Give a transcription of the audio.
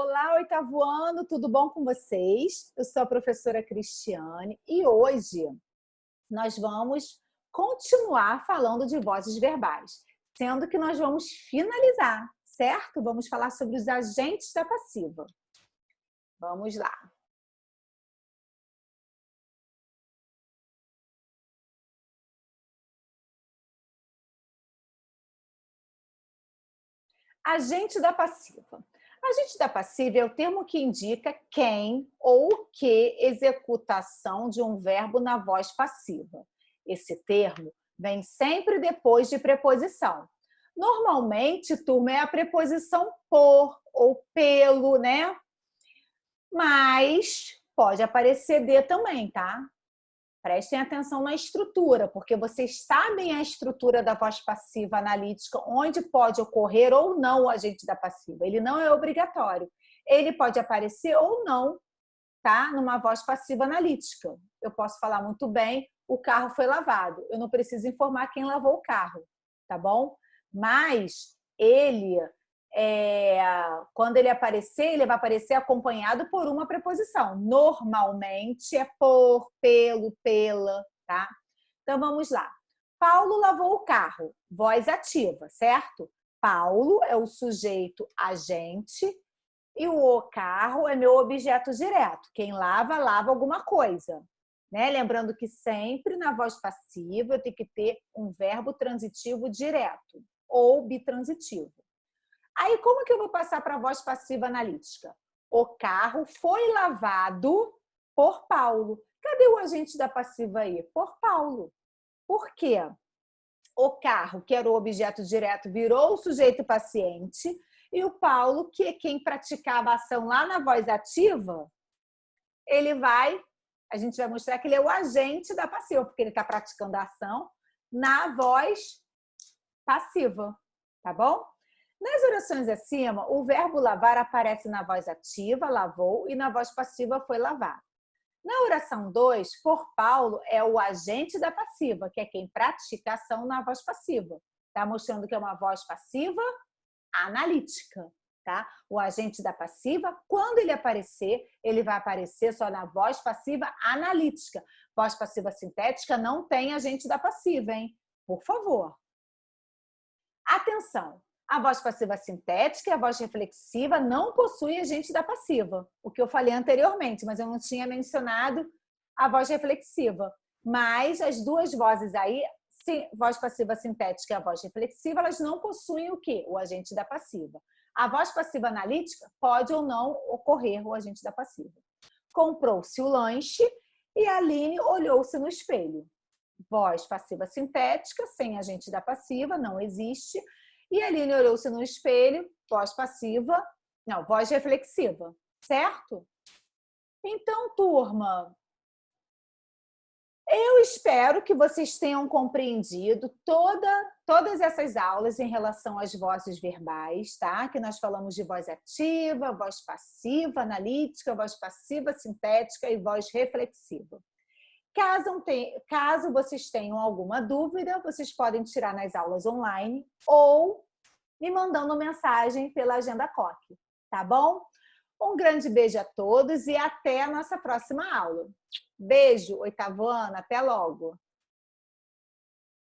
Olá, oitavo ano, tudo bom com vocês? Eu sou a professora Cristiane e hoje nós vamos continuar falando de vozes verbais, sendo que nós vamos finalizar, certo? Vamos falar sobre os agentes da passiva. Vamos lá. Agente da passiva. Agente da passiva é o termo que indica quem ou o que executa a ação de um verbo na voz passiva. Esse termo vem sempre depois de preposição. Normalmente, turma, é a preposição por ou pelo, né? Mas pode aparecer de também, tá? Prestem atenção na estrutura, porque vocês sabem a estrutura da voz passiva analítica, onde pode ocorrer ou não o agente da passiva. Ele não é obrigatório. Ele pode aparecer ou não, tá? Numa voz passiva analítica. Eu posso falar muito bem, o carro foi lavado. Eu não preciso informar quem lavou o carro, tá bom? Mas quando ele vai aparecer acompanhado por uma preposição. Normalmente é por, pelo, pela, tá? Então vamos lá. Paulo lavou o carro, voz ativa, certo? Paulo é o sujeito agente e o carro é meu objeto direto. Quem lava, lava alguma coisa, né? Lembrando que sempre na voz passiva eu tenho que ter um verbo transitivo direto ou bitransitivo. Aí, como que eu vou passar para a voz passiva analítica? O carro foi lavado por Paulo. Cadê o agente da passiva aí? Por Paulo. Por quê? O carro, que era o objeto direto, virou o sujeito paciente e o Paulo, que é quem praticava a ação lá na voz ativa, a gente vai mostrar que ele é o agente da passiva, porque ele está praticando a ação na voz passiva, tá bom? Nas orações acima, o verbo lavar aparece na voz ativa, lavou, e na voz passiva, foi lavado. Na oração 2, por Paulo é o agente da passiva, que é quem pratica a ação na voz passiva. Está mostrando que é uma voz passiva analítica. Tá? O agente da passiva, quando ele aparecer, ele vai aparecer só na voz passiva analítica. Voz passiva sintética não tem agente da passiva, hein? Por favor. Atenção! A voz passiva sintética e a voz reflexiva não possuem agente da passiva, o que eu falei anteriormente, mas eu não tinha mencionado a voz reflexiva. Mas as duas vozes aí, voz passiva sintética e a voz reflexiva, elas não possuem o quê? O agente da passiva. A voz passiva analítica pode ou não ocorrer o agente da passiva. Comprou-se o lanche e a Aline olhou-se no espelho. Voz passiva sintética, sem agente da passiva, não existe. E a Aline olhou-se no espelho, voz passiva, não, voz reflexiva, certo? Então, turma, eu espero que vocês tenham compreendido todas essas aulas em relação às vozes verbais, tá? Que nós falamos de voz ativa, voz passiva, analítica, voz passiva, sintética e voz reflexiva. Caso vocês tenham alguma dúvida, vocês podem tirar nas aulas online ou me mandando mensagem pela Agenda Coque, tá bom? Um grande beijo a todos e até a nossa próxima aula. Beijo, oitavo ano, até logo!